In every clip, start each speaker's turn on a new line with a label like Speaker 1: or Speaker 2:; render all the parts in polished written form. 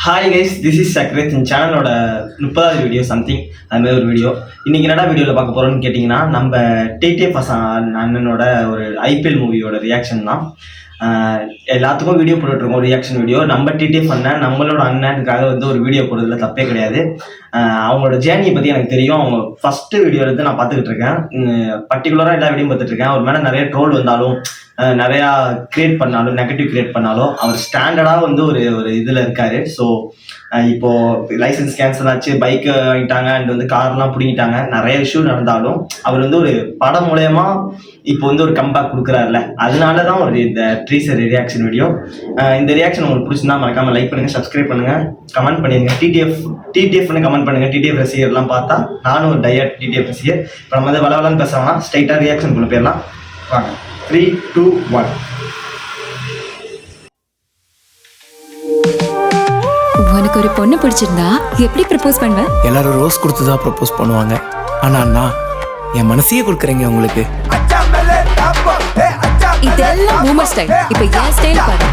Speaker 1: Hi guys, this is Chakreth. இந்த சேனலோட 30வது video something அது மாதிரி ஒரு வீடியோ. இன்னைக்கு என்னடா வீடியோவில் பார்க்க போகிறோம்னு கேட்டிங்கன்னா, நம்ம டிடிஎஃப் அண்ணனோட ஒரு ஐபிஎல் மூவியோட ரியாக்ஷன் தான். எல்லாத்துக்கும் வீடியோ போட்டுட்ருக்கோம், ரியாக்ஷன் வீடியோ. நம்ம டிடிஎஃப் அண்ணன் நம்மளோட அண்ணனுக்காக வந்து ஒரு வீடியோ போடுறதுல தப்பே கிடையாது. அவங்களோட ஜேர்னியை பற்றி எனக்கு தெரியும். அவங்க ஃபஸ்ட்டு வீடியோலேருந்து நான் பார்த்துக்கிட்டு இருக்கேன். பர்டிகுலராக எல்லா வீடியோ பார்த்துட்டு இருக்கேன். அவர் மேலே நிறைய ட்ரோல் வந்தாலும் நிறையா கிரியேட் பண்ணாலும் நெகட்டிவ் கிரியேட் பண்ணாலும் அவர் ஸ்டாண்டர்டாக வந்து ஒரு இதில் இருக்கார். ஸோ இப்போது லைசன்ஸ் கேன்சல் ஆச்சு, பைக்கு வாங்கிட்டாங்க அண்ட் வந்து கார்லாம் பிடிங்கிட்டாங்க, நிறைய இஷ்யூ நடந்தாலும் அவர் வந்து ஒரு படம் மூலயமா இப்போ வந்து ஒரு கம்பேக் கொடுக்குறாருல, அதனால தான் ஒரு இந்த ட்ரீசர் ரியாக்ஷன் வீடியோ. இந்த ரியாக்ஷன் உங்களுக்கு பிடிச்சிருந்தா மறக்காமல் லைக் பண்ணுங்கள், சப்ஸ்கிரைப் பண்ணுங்கள், கமெண்ட் பண்ணிடுங்க. டிடிஎஃப்னு கமெண்ட் பண்ணுங்கள். டிடிஎஃப் ரசிகர்லாம் பார்த்தா நானும் ஒரு டையட் டிடிஎஃப் ரசிகர். இப்போ நம்ம வந்து வளவலன்னு பேசணும்னா ஸ்ட்ரைட்டாக ரியாக்ஷனுக்குள்ளே போயிடலாம். வாங்க. 3, 2, 1.
Speaker 2: உனக்கு ஒரு பொண்ணு பிடிச்சிருந்தா எப்படி ப்ரப்போஸ் பண்ணுவ?
Speaker 3: எல்லாரும் ரோஸ் கொடுத்து தான் ப்ரப்போஸ் பண்ணுவாங்க. ஆனா அண்ணா என் மனசையே கொடுக்குறீங்க உங்களுக்கு.
Speaker 2: இதெல்லாம் பூமர் ஸ்டைல். இப்போ என் ஸ்டைல் பாரு.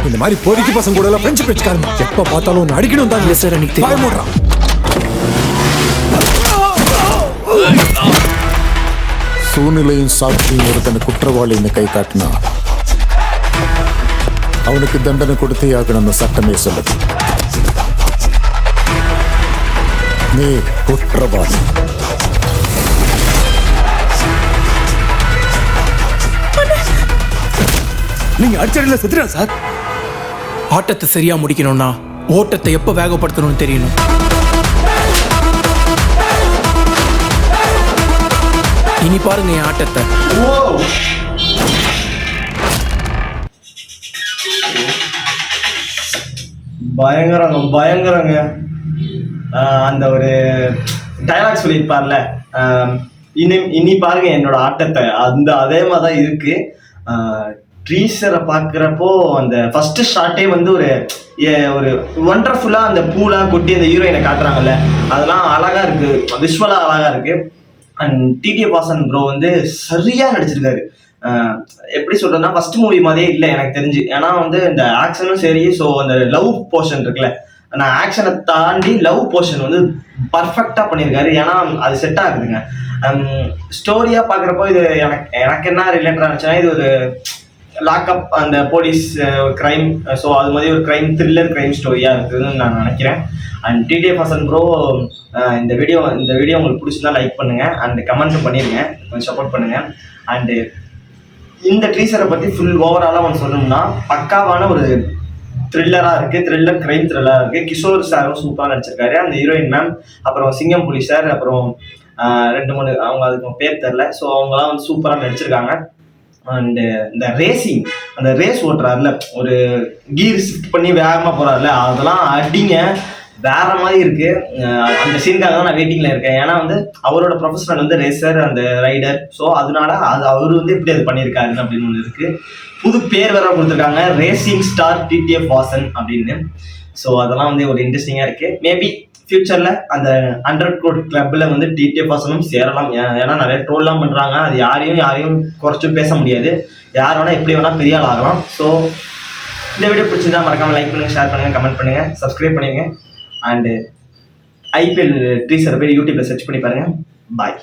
Speaker 4: இந்த மாதிரி பொறுக்கி பசங்க கூட எல்லாம் ஃப்ரெண்ட்ஷிப் வச்சுக்காருங்க. எப்ப பார்த்தாலும் ஒன்று அடிக்கணும் தான்
Speaker 3: சார் எனக்கு தெரியும்.
Speaker 4: சூழ்நிலையும் சாட்சியும் ஒருத்தனை குற்றவாளின்னு கை காட்டினா அவனுக்கு தண்டனை கொடுத்தே ஆகணும்னு சட்டமே சொல்லுது. நீ குற்றவாளி.
Speaker 5: நீங்க அடிச்சடியில செத்துறா சார்.
Speaker 3: ஆட்டத்தை சரியா முடிக்கணும்னா ஓட்டத்தை எப்ப வேகப்படுத்தணும்னு தெரியணும். இனி பாருங்க என் ஆட்டத்தை.
Speaker 1: பயங்கரங்க. அந்த ஒரு டைலாக் சொல்லியிருப்பார்ல, இனி பாருங்க என்னோட ஆட்டத்தை, அதே மாதிரி தான் இருக்கு. ட்ரீசரை பார்க்குறப்போ அந்த ஃபர்ஸ்ட் ஷார்ட்டே வந்து ஒரு ஒண்டர்ஃபுல்லாக அந்த பூலாம் கொட்டி அந்த ஹீரோயினை காட்டுறாங்கல்ல, அதெல்லாம் அழகாக இருக்குது, விஷுவலாக அழகாக இருக்குது. அண்ட் டிடிஎஃப் வாசன் ப்ரோ வந்து சரியாக நடிச்சிருக்காரு. எப்படி சொல்கிறதுனா ஃபர்ஸ்ட் மூவி மாதிரியே இல்லை எனக்கு தெரிஞ்சு. ஏன்னா வந்து இந்த ஆக்ஷனும் சரி, ஸோ அந்த லவ் போர்ஷன் இருக்குல்ல, நான் ஆக்ஷனை தாண்டி லவ் போர்ஷன் வந்து பர்ஃபெக்டாக பண்ணியிருக்காரு. ஏன்னா அது செட் ஆகுதுங்க. ஸ்டோரியாக பார்க்குறப்போ இது எனக்கு என்ன ரிலேட்டடாக இருந்துச்சுன்னா, இது ஒரு லாக்அப், அந்த போலீஸ் கிரைம், ஸோ அது மாதிரி ஒரு த்ரில்லர் கிரைம் ஸ்டோரியாக இருக்குதுன்னு நான் நினைக்கிறேன். அண்ட் டிடிஎஃப் வாசன் ப்ரோ, இந்த வீடியோ உங்களுக்கு பிடிச்சிருந்தா லைக் பண்ணுங்கள் அண்ட் கமெண்ட்டும் பண்ணிடுங்க, கொஞ்சம் சப்போர்ட் பண்ணுங்கள். அண்டு இந்த ட்ரீசரை பற்றி ஃபுல் ஓவராலாக ஒன்று சொல்லணும்னா பக்காவான ஒரு த்ரில்லராக இருக்குது, கிரைம் த்ரில்லராக இருக்குது. கிஷோர் சாரும் சூப்பராக நடிச்சிருக்காரு, அந்த ஹீரோயின் மேம், அப்புறம் சிங்கம் புலி சார், அப்புறம் 2-3 அவங்க அதுக்கு பேர் தெரில, ஸோ அவங்களாம் வந்து சூப்பராக நடிச்சிருக்காங்க. அண்டு இந்த ரேசிங், அந்த ரேஸ் ஓட்டுறாருல, ஒரு கீர் ஷிஃப்ட் பண்ணி வேகமாக போகிறாருல, அதெல்லாம் அடிங்க வேற மாதிரி இருக்கு. அந்த சீனுக்காக தான் நான் வெயிட்டிங்ல இருக்கேன். ஏன்னா வந்து அவரோட ப்ரொஃபஷனல் வந்து ரேசர், அந்த ரைடர், ஸோ அதனால அவர் வந்து எப்படி அது பண்ணியிருக்காரு அப்படின்னு ஒன்று இருக்கு. புது பேர் வேற கொடுத்துருக்காங்க, ரேசிங் ஸ்டார் டிடிஎஃப் வாசன் அப்படின்னு. ஸோ அதெல்லாம் வந்து ஒரு இன்ட்ரெஸ்டிங்காக இருக்கு. மேபி ஃபியூச்சரில் அந்த 100 crore கிளப்ல வந்து டிடிஎஃப் வாசனும் சேரலாம். ஏன்னா நிறைய ட்ரோல்லாம் பண்ணுறாங்க, அது யாரையும் குறைச்சும் பேச முடியாது. யார் வேணா எப்படி வேணா பெரிய ஆள் ஆகலாம். ஸோ இந்த வீடியோ பிடிச்சிருந்தா மறக்காம லைக் பண்ணுங்க, ஷேர் பண்ணுங்க, கமெண்ட் பண்ணுங்க, சப்ஸ்கிரைப் பண்ணுங்க. அண்டு ஐபிஎல் ட்ரீசரை போய் யூடியூப்ல சர்ச் பண்ணி பாருங்க. பாய்.